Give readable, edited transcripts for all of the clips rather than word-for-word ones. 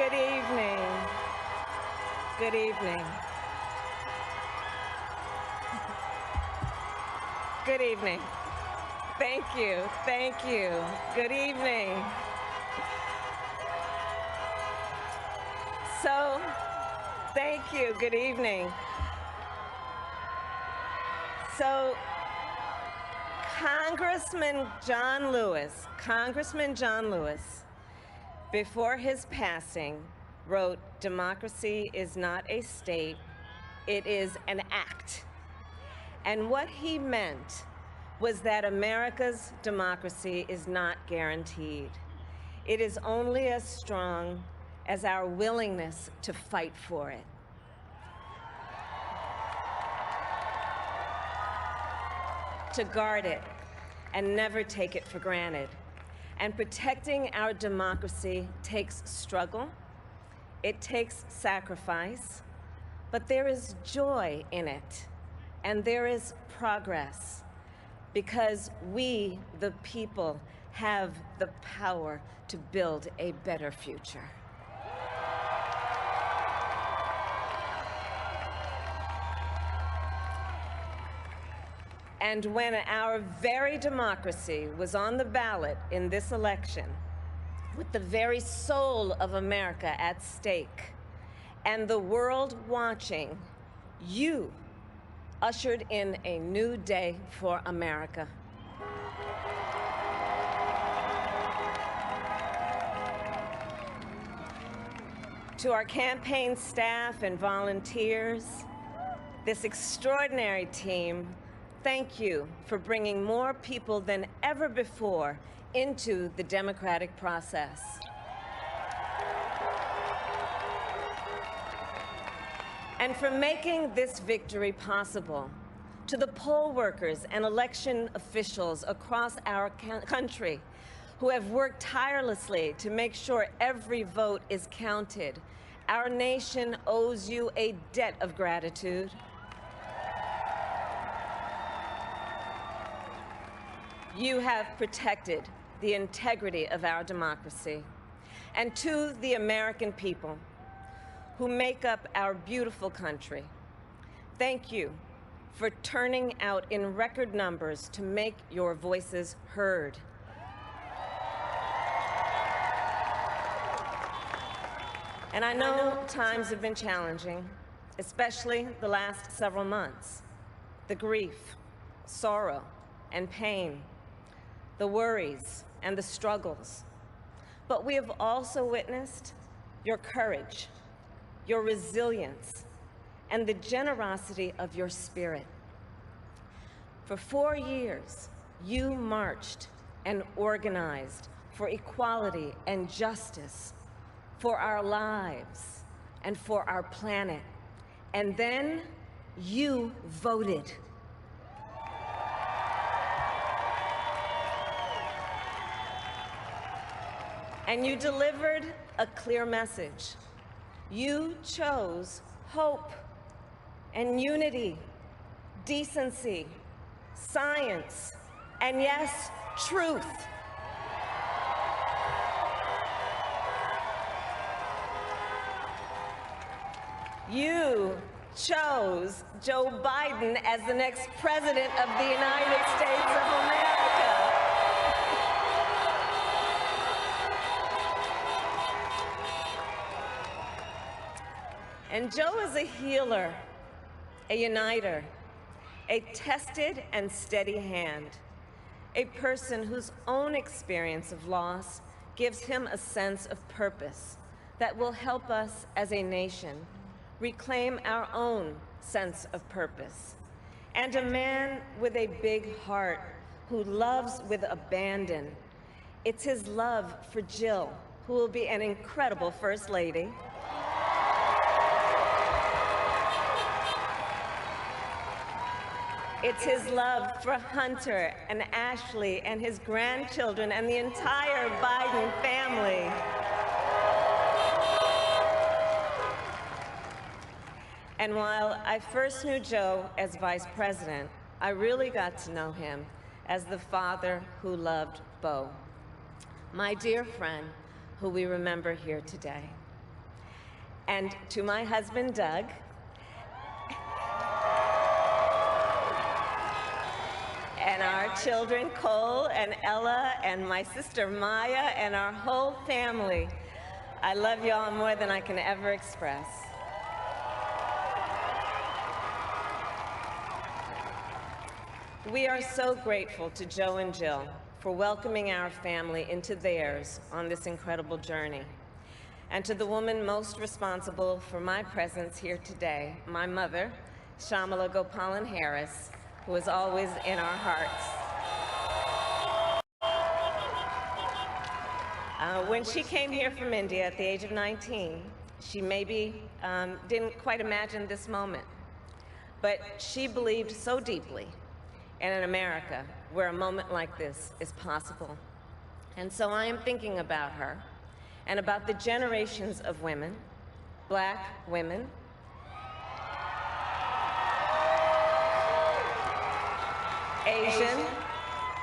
Good evening. Good evening. Good evening. Thank you. Thank you. Good evening. So, thank you. Good evening. So, Congressman John Lewis, before his passing, wrote, "Democracy is not a state, it is an act." And what he meant was that America's democracy is not guaranteed. It is only as strong as our willingness to fight for it. To guard it and never take it for granted. And protecting our democracy takes struggle, it takes sacrifice, but there is joy in it, and there is progress, because we, the people, have the power to build a better future. And when our very democracy was on the ballot in this election, with the very soul of America at stake, and the world watching, you ushered in a new day for America. To our campaign staff and volunteers, this extraordinary team, thank you for bringing more people than ever before into the democratic process. And for making this victory possible. To the poll workers and election officials across our country who have worked tirelessly to make sure every vote is counted, our nation owes you a debt of gratitude. You have protected the integrity of our democracy. And to the American people who make up our beautiful country, thank you for turning out in record numbers to make your voices heard. And I know times have been challenging, especially the last several months. The grief, sorrow, and pain, the worries and the struggles. But we have also witnessed your courage, your resilience, and the generosity of your spirit. For 4 years, you marched and organized for equality and justice, for our lives and for our planet. And then you voted. And you delivered a clear message. You chose hope and unity, decency, science, and yes, truth. You chose Joe Biden as the next president of the United States of America. And Joe is a healer, a uniter, a tested and steady hand, a person whose own experience of loss gives him a sense of purpose that will help us as a nation reclaim our own sense of purpose, and a man with a big heart who loves with abandon. It's his love for Jill, who will be an incredible First Lady. It's his love for Hunter and Ashley and his grandchildren and the entire Biden family. And while I first knew Joe as Vice President, I really got to know him as the father who loved Beau, my dear friend who we remember here today. and to my husband, Doug, and our children, Cole and Ella, and my sister, Maya, and our whole family. I love you all more than I can ever express. We are so grateful to Joe and Jill for welcoming our family into theirs on this incredible journey. And to the woman most responsible for my presence here today, my mother, Shamala Gopalan Harris, who is always in our hearts. When she came here from India at the age of 19, she maybe didn't quite imagine this moment, but she believed so deeply in an America where a moment like this is possible. And so I am thinking about her and about the generations of women, Black women, Asian,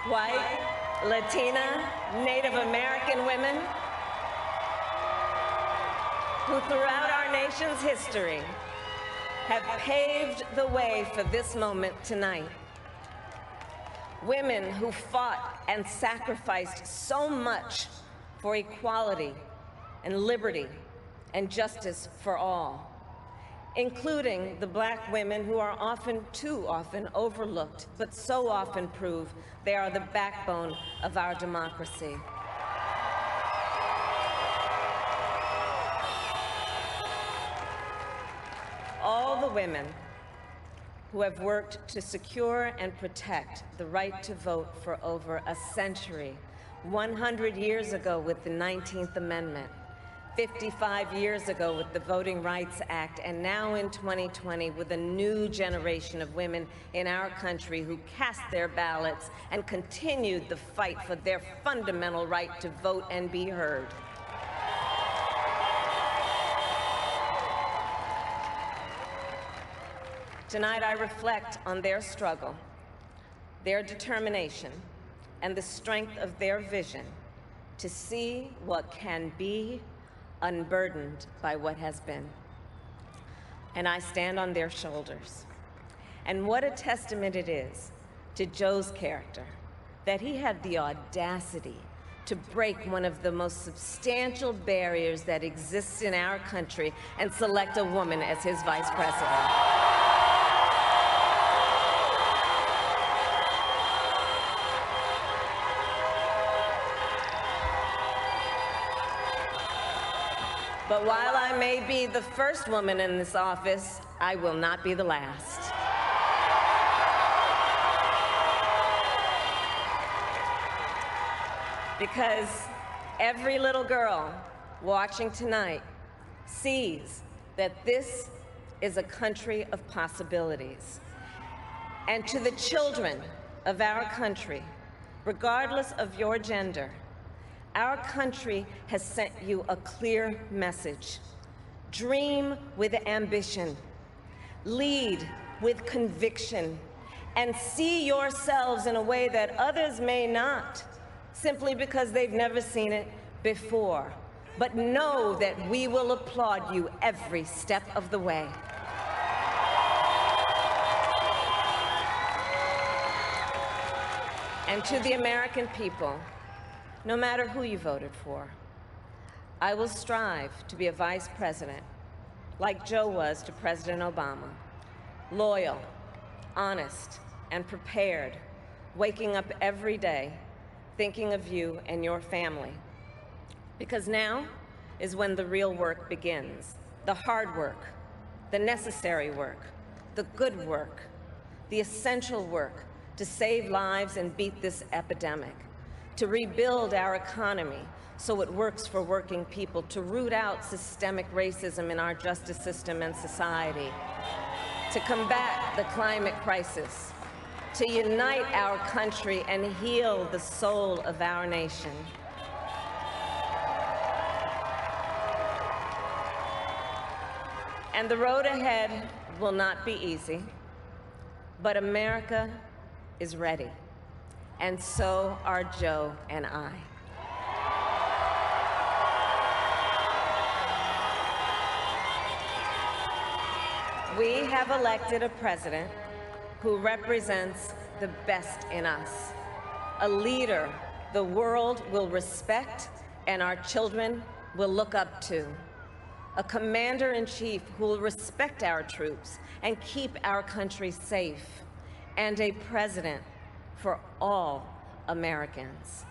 white, Latina, Native American women, who throughout our nation's history have paved the way for this moment tonight. Women who fought and sacrificed so much for equality and liberty and justice for all, including the Black women who are often, too often, overlooked, but so often prove they are the backbone of our democracy. All the women who have worked to secure and protect the right to vote for over a century, 100 years ago with the 19th Amendment, 55 years ago with the Voting Rights Act, and now in 2020 with a new generation of women in our country who cast their ballots and continued the fight for their fundamental right to vote and be heard. Tonight I reflect on their struggle, their determination, and the strength of their vision to see what can be unburdened by what has been. And I stand on their shoulders. And what a testament it is to Joe's character that he had the audacity to break one of the most substantial barriers that exists in our country and select a woman as his vice president. But while I may be the first woman in this office, I will not be the last. Because every little girl watching tonight sees that this is a country of possibilities. And to the children of our country, regardless of your gender, our country has sent you a clear message. Dream with ambition, lead with conviction, and see yourselves in a way that others may not, simply because they've never seen it before. But know that we will applaud you every step of the way. And to the American people, no matter who you voted for, I will strive to be a vice president, like Joe was to President Obama, loyal, honest, and prepared, waking up every day thinking of you and your family. Because now is when the real work begins, the hard work, the necessary work, the good work, the essential work to save lives and beat this epidemic, to rebuild our economy so it works for working people, to root out systemic racism in our justice system and society, to combat the climate crisis, to unite our country and heal the soul of our nation. And the road ahead will not be easy, but America is ready. And so are Joe and I. We have elected a president who represents the best in us, a leader the world will respect and our children will look up to, a commander-in-chief who will respect our troops and keep our country safe, and a president for all Americans.